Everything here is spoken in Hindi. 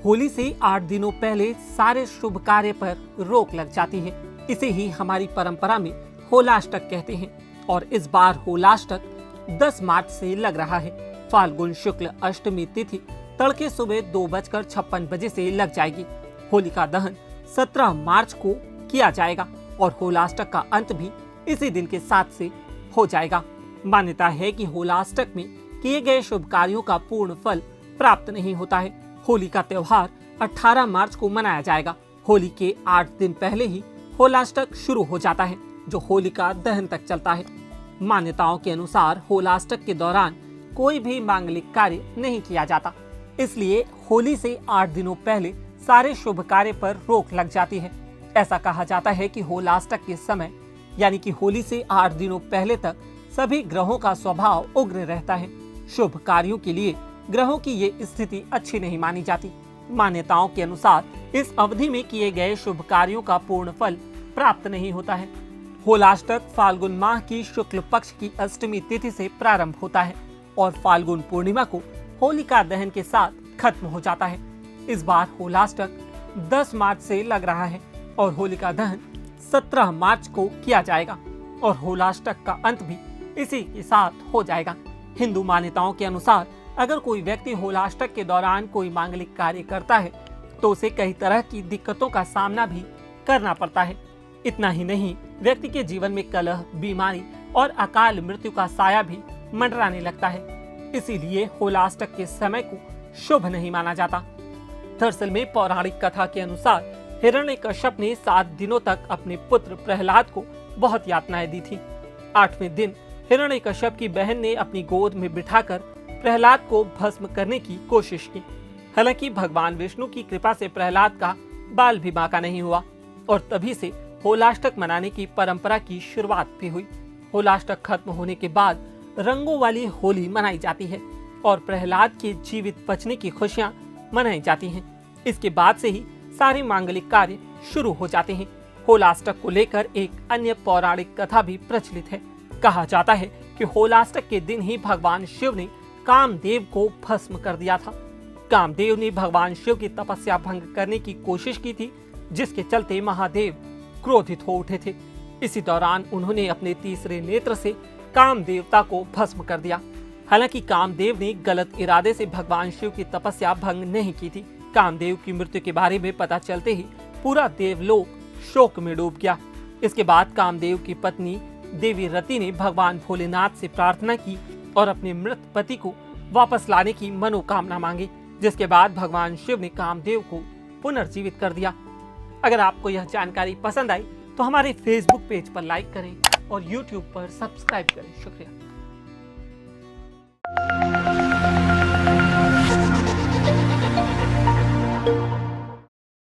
होली से 8 दिनों पहले सारे शुभ कार्य पर रोक लग जाती है। इसे ही हमारी परंपरा में होलाष्टक कहते हैं और इस बार होलाष्टक 10 मार्च से लग रहा है। फाल्गुन शुक्ल अष्टमी तिथि तड़के सुबह 2:56 से लग जाएगी। होलिका दहन 17 मार्च को किया जाएगा और होलाष्टक का अंत भी इसी दिन के साथ से हो जाएगा। मान्यता है कि होलाष्टक में किए गए शुभ कार्यों का पूर्ण फल प्राप्त नहीं होता है। होली का त्योहार 18 मार्च को मनाया जाएगा। होली के 8 दिन पहले ही होलाष्टक शुरू हो जाता है, जो होलिका दहन तक चलता है। मान्यताओं के अनुसार होलाष्टक के दौरान कोई भी मांगलिक कार्य नहीं किया जाता, इसलिए होली से 8 दिनों पहले सारे शुभ कार्य पर रोक लग जाती है। ऐसा कहा जाता है कि होलाष्टक के समय यानी कि होली से 8 दिनों पहले तक सभी ग्रहों का स्वभाव उग्र रहता है। शुभ कार्यों के लिए ग्रहों की ये स्थिति अच्छी नहीं मानी जाती। मान्यताओं के अनुसार इस अवधि में किए गए शुभ कार्यों का पूर्ण फल प्राप्त नहीं होता है। होलाष्टक फाल्गुन माह की शुक्ल पक्ष की अष्टमी तिथि से प्रारंभ होता है और फाल्गुन पूर्णिमा को होलिका दहन के साथ खत्म हो जाता है। इस बार होलाष्टक 10 मार्च से लग रहा है और होलिका दहन 17 मार्च को किया जाएगा और होलाष्टक का अंत भी इसी के साथ हो जाएगा। हिंदू मान्यताओं के अनुसार अगर कोई व्यक्ति होलाष्टक के दौरान कोई मांगलिक कार्य करता है तो उसे कई तरह की दिक्कतों का सामना भी करना पड़ता है। इतना ही नहीं, व्यक्ति के जीवन में कलह, बीमारी और अकाल मृत्यु का साया भी मंडराने लगता है। इसीलिए होलाष्टक के समय को शुभ नहीं माना जाता। दरअसल में पौराणिक कथा के अनुसार हिरण्यकश्यप ने 7 दिनों तक अपने पुत्र प्रहलाद को बहुत यातनाएं दी थी। 8वें दिन हिरण्यकश्यप की बहन ने अपनी गोद में बिठाकर प्रहलाद को भस्म करने की कोशिश की। हालांकि भगवान विष्णु की कृपा से प्रहलाद का बाल भी बांका नहीं हुआ और तभी से होलाष्टक मनाने की परंपरा की शुरुआत भी हुई। होलाष्टक खत्म होने के बाद रंगों वाली होली मनाई जाती है और प्रहलाद के जीवित बचने की खुशियां मनाई जाती हैं। इसके बाद से ही सारे मांगलिक कार्य शुरू हो जाते हैं। होलाष्टक को लेकर एक अन्य पौराणिक कथा भी प्रचलित है। कहा जाता है कि होलाष्टक के दिन ही भगवान शिव ने कामदेव को भस्म कर दिया था। कामदेव ने भगवान शिव की तपस्या भंग करने की कोशिश की थी, जिसके चलते महादेव क्रोधित हो उठे थे। इसी दौरान उन्होंने अपने तीसरे नेत्र से कामदेवता को भस्म कर दिया। हालांकि कामदेव ने गलत इरादे से भगवान शिव की तपस्या भंग नहीं की थी। कामदेव की मृत्यु के बारे में पता चलते ही पूरा देवलोक शोक में डूब गया। इसके बाद कामदेव की पत्नी देवी रति ने भगवान भोलेनाथ से प्रार्थना की और अपने मृत पति को वापस लाने की मनोकामना मांगी, जिसके बाद भगवान शिव ने कामदेव को पुनर्जीवित कर दिया। अगर आपको यह जानकारी पसंद आई तो हमारे फेसबुक पेज पर लाइक करें और यूट्यूब पर सब्सक्राइब करें। शुक्रिया।